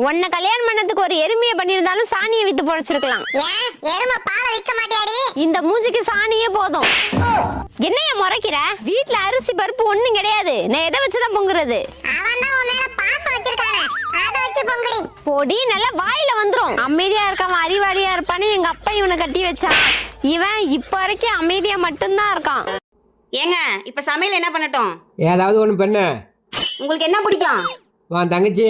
உன்னை கல்யாணம் பண்ணதுக்கு ஒரு எருமையை பண்ணியிருந்தாலும் சாணியை வித்து பொழைச்சிருக்கலாம். எருமை பாலை விக்க மாட்டியாடி? இந்த மூஞ்சிக்கு சாணியே போதும். என்னைய முறைக்கிற? வீட்டுல அரிசி பருப்பு ஒண்ணும் கிடையாது. நான் எதை வச்சுதான் பொங்குறது? அவன் தான் உன் மேல பாசம் வச்சிருக்கானே, அதை வச்சு பொங்குடி. பொடி நல்லா வாயில வந்துரும். அமைதியா இருக்காம அறிவாளியா இருப்பான்னு எங்க அப்பா இவனை கட்டி வச்சான். இவன் இப்ப வரைக்கும் அமைதியா மட்டும்தான் இருக்கான். ஏங்க இப்ப சமையல் என்ன பண்ணட்டும்? ஏதாவது ஒண்ணு பண்ண. உங்களுக்கு என்ன பிடிக்கும்? வா தங்கச்சி.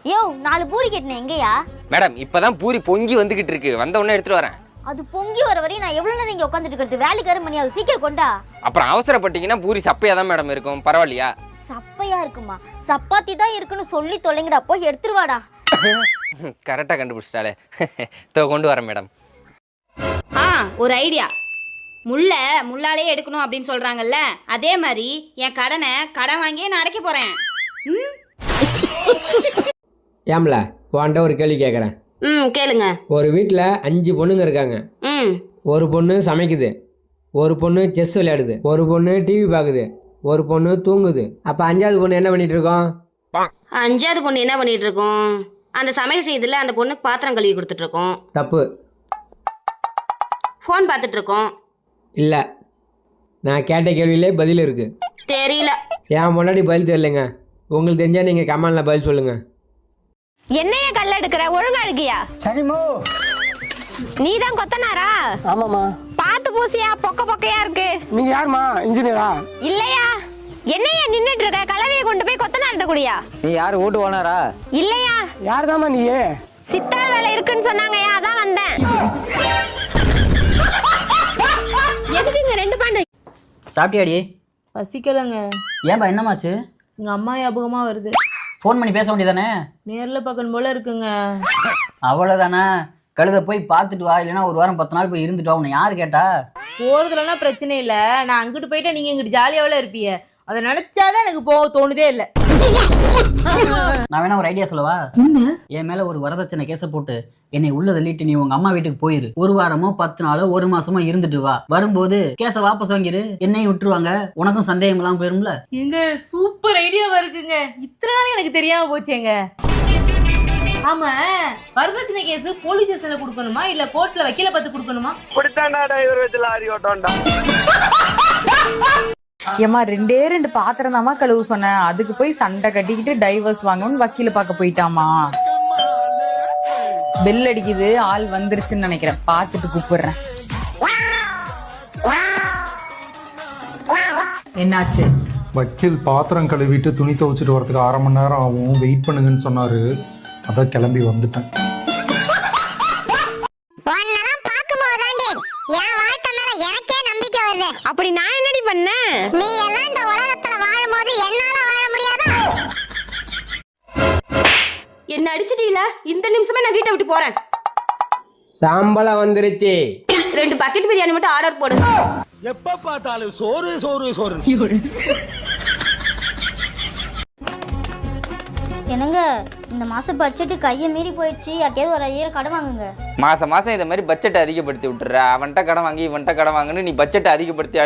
யோ 4 பூரி கேட்டேன், எங்கயா? மேடம் இப்பதான் பூரி பொங்கி வந்துகிட்டு இருக்கு, வந்த உடனே எடுத்துட்டு வரேன். அது பொங்கி வர வரையும் நான் எவ்வளவு நேரம் இங்க உட்காந்துட்டு இருக்கிறது? வேலைக்கார மணி அது சீக்கிரம் கொண்டா. அப்புறம் அவசரப்பட்டீங்கன்னா பூரி சப்பையா தான் மேடம் இருக்கும், பரவாயில்லையா? சப்பையா இருக்குமா? சப்பாத்தி தான் இருக்குன்னு சொல்லி தொலைங்கடா, போய் எடுத்துருவாடா. கரெக்டா கண்டுபிடிச்சிட்டாலே. கொண்டு வரேன் மேடம். ஒரு ஐடியா. முள்ளாலே எடுக்கணும் அப்படின்னு சொல்றாங்கல்ல, அதே மாதிரி என் கடனை கடன் வாங்கியே நான் அடைக்க போறேன். ஏம்ல உன்கிட்ட ஒரு கேள்வி கேட்குறேன். கேளுங்க. ஒரு வீட்டில் 5 பொண்ணுங்க இருக்காங்க. ஒரு பொண்ணு சமைக்குது, ஒரு பொண்ணு செஸ் விளையாடுது, ஒரு பொண்ணு டிவி பார்க்குது, ஒரு பொண்ணு தூங்குது. அப்போ 5ஆவது பொண்ணு என்ன பண்ணிட்டு இருக்கோம்? 5ஆவது பொண்ணு என்ன பண்ணிட்டு இருக்கோம்? அந்த சமையல் செய்யுதுல அந்த பொண்ணுக்கு பாத்திரம் கழுவி கொடுத்துட்டு இருக்கோம். தப்பு. ஃபோன் பார்த்துட்டு இருக்கோம். இல்லை, நான் கேட்ட கேள்வியிலே பதில் இருக்கு. தெரியல. என் முன்னாடி பதில் தெரியலைங்க. உங்களுக்கு தெரிஞ்சா நீங்கள் கமெண்ட்ல பதில் சொல்லுங்கள். என்னைய கல்ல எடுக்கிற? ஒழுங்கா இருக்கியா? சரிமோ. நீ தான் கொத்தனாரா? ஆமாமா. பாத்து பூசியா, பொக்கையா இருக்கு. நீங்க யாருமா? இன்ஜினியரா? இல்லையா. என்னையா நின்னுட்டு இருக்க? கலவையை கொண்டு போய் கொத்தனார்ட்ட குடியா. நீ யாரு? வீட்டு ஓனரா? இல்லையா. யாருதாம்மா நீ? சித்தார் வேலை இருக்குன்னு சொன்னாங்கயா, அதான் வந்தேன். எதுக்குங்க 2 பாண்டு? சாப்பிட்டியாடி? பசிக்கலங்க. ஏன்பா என்னமாச்சு? எங்க அம்மா ஞாபகமா வருது. ஃபோன் பண்ணி பேச வேண்டியதானே? நேர்ல பார்க்கணும் போல இருக்குங்க. அவ்வளோதானே, கழுத போய் பார்த்துட்டு வா, இல்லைன்னா ஒரு வாரம் 10 நாள் போய் இருந்துட்டு வா. உன்னை யாரு கேட்டா? போறதுலலாம் பிரச்சனை இல்லை, நான் அங்கிட்டு போயிட்டா நீங்க இங்கிட்டு ஜாலியாவில் இருப்பீங்க. அதை நினைச்சாதான் எனக்கு போக தோணுதே இல்லை. நான் வேணா ஒரு ஐடியா சொல்லவா? என் மேல ஒரு வரதட்சணை கேஸை போட்டு என்னை உள்ள தள்ளிட்டு நீ உங்க அம்மா வீட்டுக்கு போயிரு. 1 வாரமோ 10 நாளோ 1 மாசமோ இருந்துட்டு வா. வரும்போது கேஸை வாபஸ் வாங்கிரு, என்னையும் விட்டுருவாங்க, உனக்கும் சந்தேகம் எல்லாம் போயிரும்ல. எங்க சூப்பர் ஐடியாவா இருக்குங்க. இத்தனை நாள் எனக்கு தெரியாம போச்சேங்க. ஆமா, வரதட்சணை கேஸ் போலீஸ் ஸ்டேஷன்ல கொடுக்கணுமா இல்ல கோர்ட்ல வக்கீல பார்த்து கொடுக்கணுமா? ஏமா 2 பாத்திரம் தாமா கழுவு சொன்னேன், அதுக்கு போய் சண்டை கட்டிக்கிட்டு டைவர்ஸ் வாங்கணும்னு வக்கீல பார்க்க போயிட்டாமா. பெல் அடிக்குது, ஆள் வந்துருச்சுன்னு நினைக்கிறேன், பார்த்துட்டு கூப்பிடுறேன். என்னாச்சு? வக்கீல் பாத்திரம் கழுவிட்டு துணி துவைச்சிட்டு வரதுக்கு 1/2 மணி நேரம் ஆகும், வெயிட் பண்ணுங்கன்னு சொன்னாரு. அதான் கிளம்பி வந்துட்டேன். அப்படி நான் என்னடி பண்ணேன்? நீ எல்லாம் இந்த உலகத்துல வாழும்போது என்னால வாழ முடியாதா? என்ன அடிச்சிட்டீல? இந்த நிமிஷமே நான் வீட்டை விட்டு போறேன். சாம்பலா வந்துருச்சு. 2 பக்கெட் பிரியாணி மட்டும் ஆர்டர் போடு. எப்ப பார்த்தாலும் சோறு சோறு சோறு. என்னங்க இந்த மாசம் பட்ஜெட் கையை மீறி போயிடுச்சு, யார்ட்டையாவது ஒரு 5000 கடன் வாங்குங்க. மாசம் இந்த மாதிரி பட்ஜெட்டை அதிகப்படுத்தி விட்டுற. அவன்கிட்ட கடன் வாங்கி இவன்கிட்ட கடன் வாங்கன்னு நீ பட்ஜெட்டை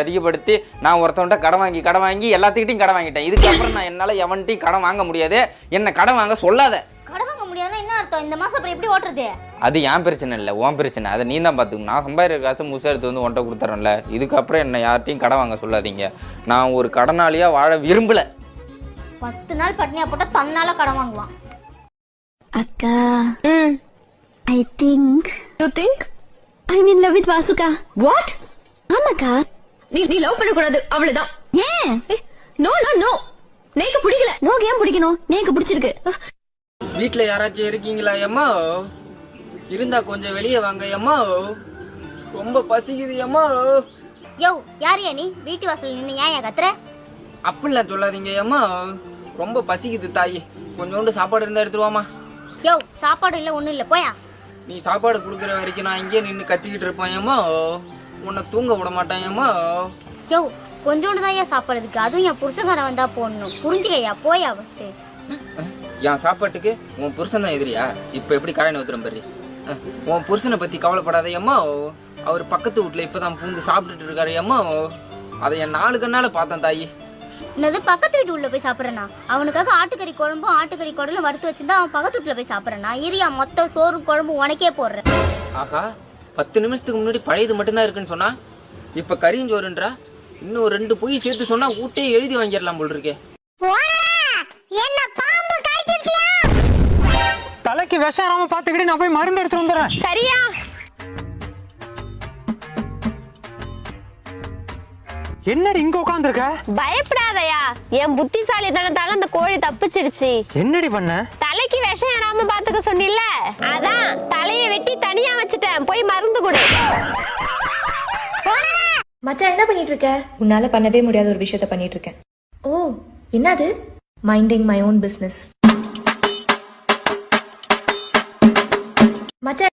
அதிகப்படுத்தி நான் ஒருத்தவன்ட்ட கடன் வாங்கி எல்லாத்துக்கிட்டையும் கடன் வாங்கிட்டேன். இதுக்கப்புறம் நான் என்னால எவன்ட்டையும் கடன் வாங்க முடியாது. என்ன கடன் வாங்க சொல்லாத. கடன் வாங்க முடியாதுன்னா என்ன அர்த்தம்? இந்த மாசம் அப்புறம் எப்படி ஓட்டுறது? அது என் பிரச்சனை இல்லை, உன் பிரச்சனை. அதை நீ தான் பார்த்துக்கணும். நான் சம்பாதிக்கிற காசு முழுசாக எடுத்து வந்து உன்ட்ட கொடுத்துறேன்ல. இதுக்கப்புறம் என்ன யார்ட்டையும் கடன் வாங்க சொல்லாதீங்க. நான் ஒரு கடனாளியா வாழ விரும்பல. 10 நாள் பட்னியா போட்டா தன்னால கடன் வாங்குவான். அக்கா, I think I'm in love with Vasuka. What? ஆமாக்கா. நீ லவ் பண்ண கூடாது, அவ்வளவுதான். ஏன்? நோ நோ நோ, நேக்கு பிடிக்கல. நோ ஏன் பிடிக்கணும்? நேக்கு பிடிச்சிருக்கு. வீட்டுல யாராச்சும் இருக்கீங்களா அம்மா? இருந்தா கொஞ்சம் வெளியே வாங்க அம்மா, ரொம்ப பசிக்குது அம்மா. யோ யாரையா நீ? வீட்டு வாசல் நின்று ஏன் கத்துற? அப்படிலாம் சொல்லாதீங்க அம்மா, ரொம்ப பசிக்குது தாயி. கொஞ்சோண்டு சாப்பாடு இருந்தா எடுத்துருவாமா. யோ சாப்பாடு இல்ல ஒண்ணும் இல்ல, போயா. நீ சாப்பாடு குடுக்கற வரைக்கும் நான் இங்கே நின்று கத்திக்கிட்டு இருப்பேன் அம்மா, உன்னை தூங்க விட மாட்டேன் அம்மா. யோ கொஞ்சோண்டு தான் ஏன் சாப்பிடுறதுக்கு, அதுவும் என் புருஷகாரன் வந்தா போடணும், புரிஞ்சுக்கையா, போயா ஃபர்ஸ்ட். என் சாப்பாட்டுக்கு உன் புருஷன் தான் எதிரியா? இப்ப எப்படி காரணம் ஊத்துறேன் பாரு. உன் புருஷனை பத்தி கவலைப்படாத அம்மா, அவர் பக்கத்து வீட்டுல இப்பதான் பூந்து சாப்பிட்டுட்டு இருக்காரு அம்மா. அதை என் 4 கண்ணால பார்த்தேன் தாயி. என்னது பக்கத்து வீட்டு உள்ள போய் சாப்பிட்றேனா? அவனுக்காக ஆட்டுக்கறி குழம்பும் ஆட்டுக்கறி குடலும் வறுத்து வச்சிருந்தா அவன் பக்கத்து வீட்டுல போய் சாப்பிட்றேனா? இரியா மொத்த சோறு குழம்பு உனக்கே போடுறேன். ஆஹா 10 நிமிஷத்துக்கு முன்னாடி பழையது மட்டும்தான் இருக்குன்னு சொன்னா இப்ப கறிஞ்சோறுன்றா. இன்னும் 2 பொய் சேர்த்து சொன்னா ஊட்டே எழுதி வாங்கிடலாம் போல் இருக்கே. தலைக்கு விஷம் வராம பாத்துக்கிட்டு நான் போய் மருந்து எடுத்து வந்துடுறேன். சரியா? என்னடி இங்க உட்காந்துருக்க? பயப்படாதயா, என் புத்திசாலித்தனத்தால அந்த கோழி தப்பிச்சிடுச்சு. என்னடி பண்ண? தலைக்கு விஷம் ஏறாம பாத்துக்க சொன்னில்ல, அதான் தலையை வெட்டி தனியா வச்சுட்டேன். போய் மருந்து கொடு. மச்சான் என்ன பண்ணிட்டு இருக்க? உன்னால பண்ணவே முடியாத ஒரு விஷயத்த பண்ணிட்டு இருக்கேன். ஓ என்னது? Minding my own business. மச்சான்